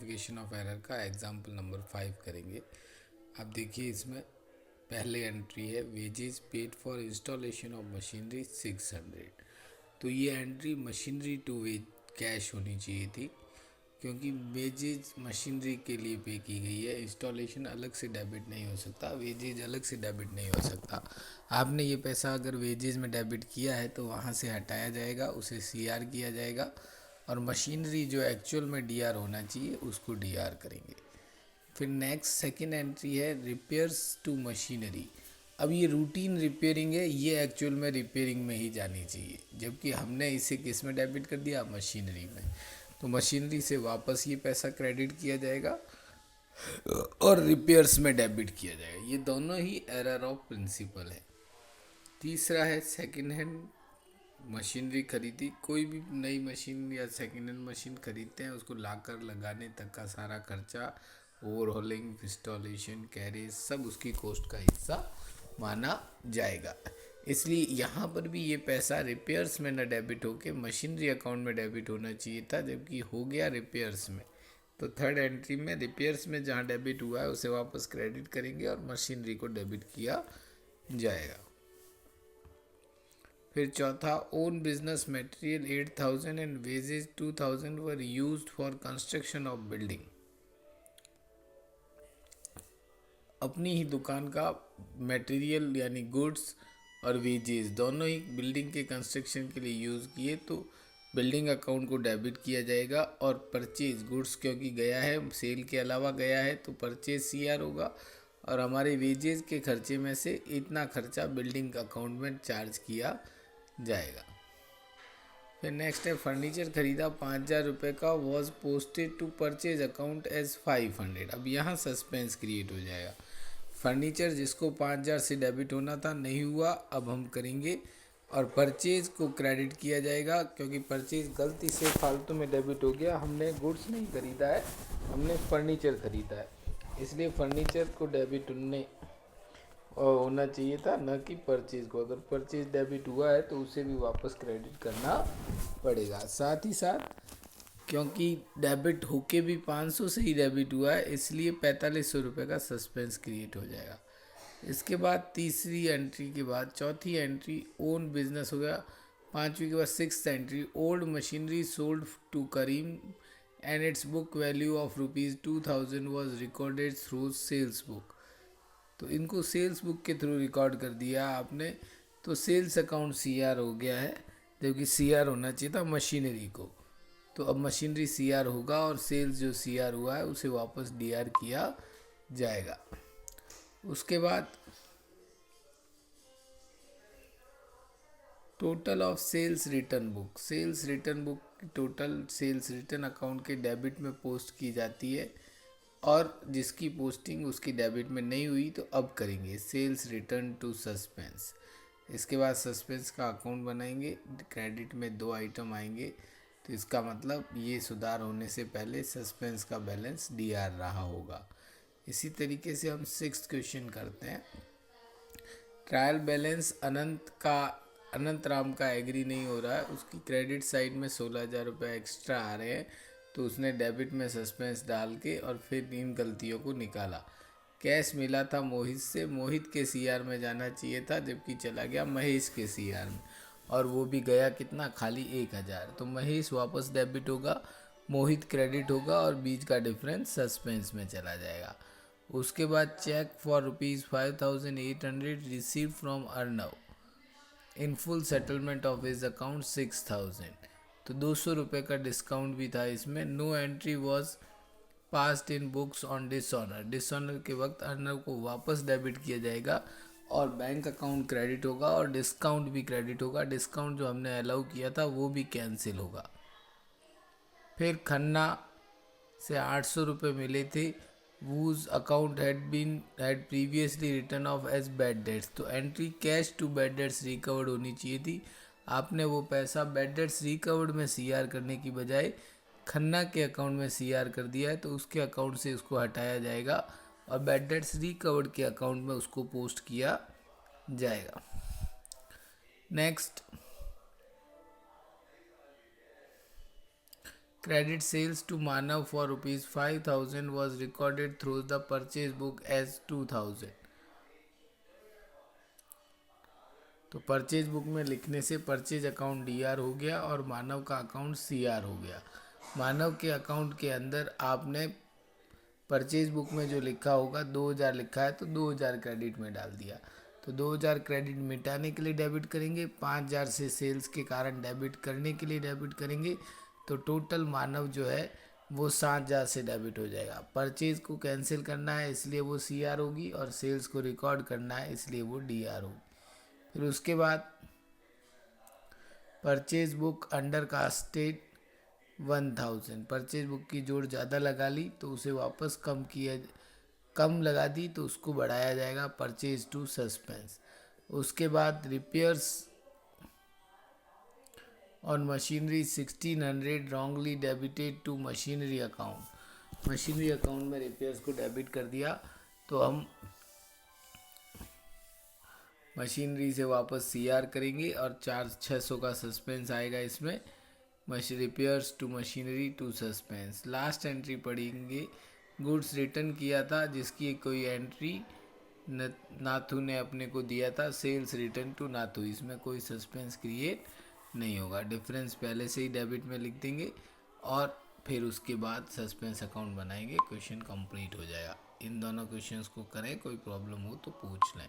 Rectification of error का example number 5 करेंगे। आप देखिए इसमें पहले एंट्री है wages paid for installation of machinery 600। तो ये entry machinery to wage cash होनी चाहिए थी, क्योंकि वेजेज मशीनरी के लिए पे की गई है। इंस्टॉलेशन अलग से डेबिट नहीं हो सकता, वेजेज अलग से डेबिट नहीं हो सकता। आपने ये पैसा अगर वेजेज में डेबिट किया है तो वहाँ से हटाया जाएगा, उसे सीआर किया जाएगा और मशीनरी जो एक्चुअल में डीआर होना चाहिए उसको डीआर करेंगे। फिर नेक्स्ट सेकंड एंट्री है रिपेयर्स टू मशीनरी। अब ये रूटीन रिपेयरिंग है, ये एक्चुअल में रिपेयरिंग में ही जानी चाहिए, जबकि हमने इसे किस में डेबिट कर दिया, मशीनरी में। तो मशीनरी से वापस ये पैसा क्रेडिट किया जाएगा और रिपेयर्स में डेबिट किया जाएगा। ये दोनों ही एरर ऑफ प्रिंसिपल है। तीसरा है सेकंड हैंड मशीनरी खरीदी। कोई भी नई मशीन या सेकंड हैंड मशीन खरीदते हैं, उसको लाकर लगाने तक का सारा खर्चा, ओवरहॉलिंग, इंस्टॉलेशन, कैरेज, सब उसकी कॉस्ट का हिस्सा माना जाएगा। इसलिए यहाँ पर भी ये पैसा रिपेयर्स में न डेबिट होके मशीनरी अकाउंट में डेबिट होना चाहिए था, जबकि हो गया रिपेयर्स में। तो थर्ड एंट्री में रिपेयर्स में जहाँ डेबिट हुआ है उसे वापस क्रेडिट करेंगे और मशीनरी को डेबिट किया जाएगा। फिर चौथा, own business material 8000 and wages 2000 were used for construction of building. अपनी ही दुकान का मटेरियल यानी गुड्स और वेजेस दोनों ही बिल्डिंग के कंस्ट्रक्शन के लिए यूज़ किए तो बिल्डिंग अकाउंट को डेबिट किया जाएगा। और परचेज गुड्स क्योंकि गया है, सेल के अलावा गया है, तो परचेज सीआर होगा और हमारे वेजेस के खर्चे में से इतना खर्चा बिल्डिंग अकाउंट में चार्ज किया जाएगा। फिर नेक्स्ट है फर्नीचर खरीदा 5000 रुपये का, was posted to purchase account as 500। अब यहाँ सस्पेंस क्रिएट हो जाएगा। फर्नीचर जिसको 5000 से डेबिट होना था नहीं हुआ, अब हम करेंगे और परचेज को क्रेडिट किया जाएगा, क्योंकि परचेज गलती से फालतू में डेबिट हो गया। हमने गुड्स नहीं खरीदा है, हमने फर्नीचर खरीदा है, इसलिए फर्नीचर को डेबिट होना चाहिए था, न कि परचेज को। अगर परचेज डेबिट हुआ है तो उसे भी वापस क्रेडिट करना पड़ेगा। साथ ही साथ क्योंकि डेबिट होके भी 500 से ही डेबिट हुआ है, इसलिए 4500 रुपये का सस्पेंस क्रिएट हो जाएगा। इसके बाद तीसरी एंट्री के बाद चौथी एंट्री ओन बिजनेस हो गया। पांचवी के बाद six entry old machinery sold to Karim and its book value of ₹2000 was recorded through sales book. तो इनको सेल्स बुक के थ्रू रिकॉर्ड कर दिया आपने, तो सेल्स अकाउंट सीआर हो गया है, जबकि सीआर होना चाहिए था मशीनरी को। तो अब मशीनरी सीआर होगा और सेल्स जो सीआर हुआ है उसे वापस डीआर किया जाएगा। उसके बाद total of sales return book. Sales return book total sales return account के डेबिट में पोस्ट की जाती है, और जिसकी पोस्टिंग उसकी डेबिट में नहीं हुई तो अब करेंगे सेल्स रिटर्न टू सस्पेंस। इसके बाद सस्पेंस का अकाउंट बनाएंगे, क्रेडिट में 2 आइटम आएंगे, तो इसका मतलब ये सुधार होने से पहले सस्पेंस का बैलेंस डीआर रहा होगा। इसी तरीके से हम 6th क्वेश्चन करते हैं। ट्रायल बैलेंस अनंत राम का एग्री नहीं हो रहा है, उसकी क्रेडिट साइड में 16000 रुपये एक्स्ट्रा आ रहे हैं, तो उसने डेबिट में सस्पेंस डाल के और फिर इन गलतियों को निकाला। कैश मिला था मोहित से, मोहित के सीआर में जाना चाहिए था, जबकि चला गया महेश के सीआर में, और वो भी गया कितना, खाली 1000। तो महेश वापस डेबिट होगा, मोहित क्रेडिट होगा और बीच का डिफरेंस सस्पेंस में चला जाएगा। उसके बाद cheque for ₹5800 receive from Arnav in full settlement of his account 6000। तो 200 रुपये का डिस्काउंट भी था इसमें। No entry was passed in books on dishonour. Dishonour के वक्त अर्नव को वापस डेबिट किया जाएगा और बैंक अकाउंट क्रेडिट होगा और डिस्काउंट भी क्रेडिट होगा। डिस्काउंट जो हमने अलाउ किया था वो भी कैंसिल होगा। फिर खन्ना से 800 रुपये मिले थे, whose account had previously written off as bad debts। तो entry cash to bad debts recovered होनी चाहिए थी। आपने वो पैसा बैड डेट्स रिकवर्ड में सीआर करने की बजाय खन्ना के अकाउंट में सीआर कर दिया है, तो उसके अकाउंट से उसको हटाया जाएगा और बैड डेट्स रिकवर्ड के अकाउंट में उसको पोस्ट किया जाएगा। Next, credit sales to Manav for ₹5,000 was recorded through the purchase book as 2,000। तो परचेज बुक में लिखने से परचेज अकाउंट डीआर हो गया और मानव का अकाउंट सीआर हो गया। मानव के अकाउंट के अंदर आपने परचेज बुक में जो लिखा होगा 2,000 लिखा है तो 2,000 क्रेडिट में डाल दिया। तो 2,000 क्रेडिट मिटाने के लिए डेबिट करेंगे, 5,000 से सेल्स के कारण डेबिट करने के लिए डेबिट करेंगे। तो टोटल मानव जो है वो 7,000 से डेबिट हो जाएगा। परचेज को कैंसिल करना है इसलिए वो सीआर होगी और सेल्स को रिकॉर्ड करना है इसलिए वो डीआर होगी। फिर उसके बाद purchase book under casted 1,000, purchase book की जोड़ ज़्यादा लगा ली तो उसे वापस कम लगा दी तो उसको बढ़ाया जाएगा परचेज टू सस्पेंस। उसके बाद repairs on machinery 1,600 wrongly debited to machinery account. Machinery account में रिपेयर्स को डेबिट कर दिया तो हम मशीनरी से वापस सीआर करेंगे और 600 का सस्पेंस आएगा इसमें। Repairs to machinery to suspense. Last entry पढ़ेंगे, गुड्स रिटर्न किया था जिसकी कोई एंट्री नाथू ने अपने को दिया था, सेल्स रिटर्न टू नाथू, इसमें कोई सस्पेंस क्रिएट नहीं होगा। डिफरेंस पहले से ही डेबिट में लिख देंगे और फिर उसके बाद सस्पेंस अकाउंट बनाएंगे, क्वेश्चन कंप्लीट हो जाएगा। इन दोनों क्वेश्चंस को करें, कोई प्रॉब्लम हो तो पूछ लें।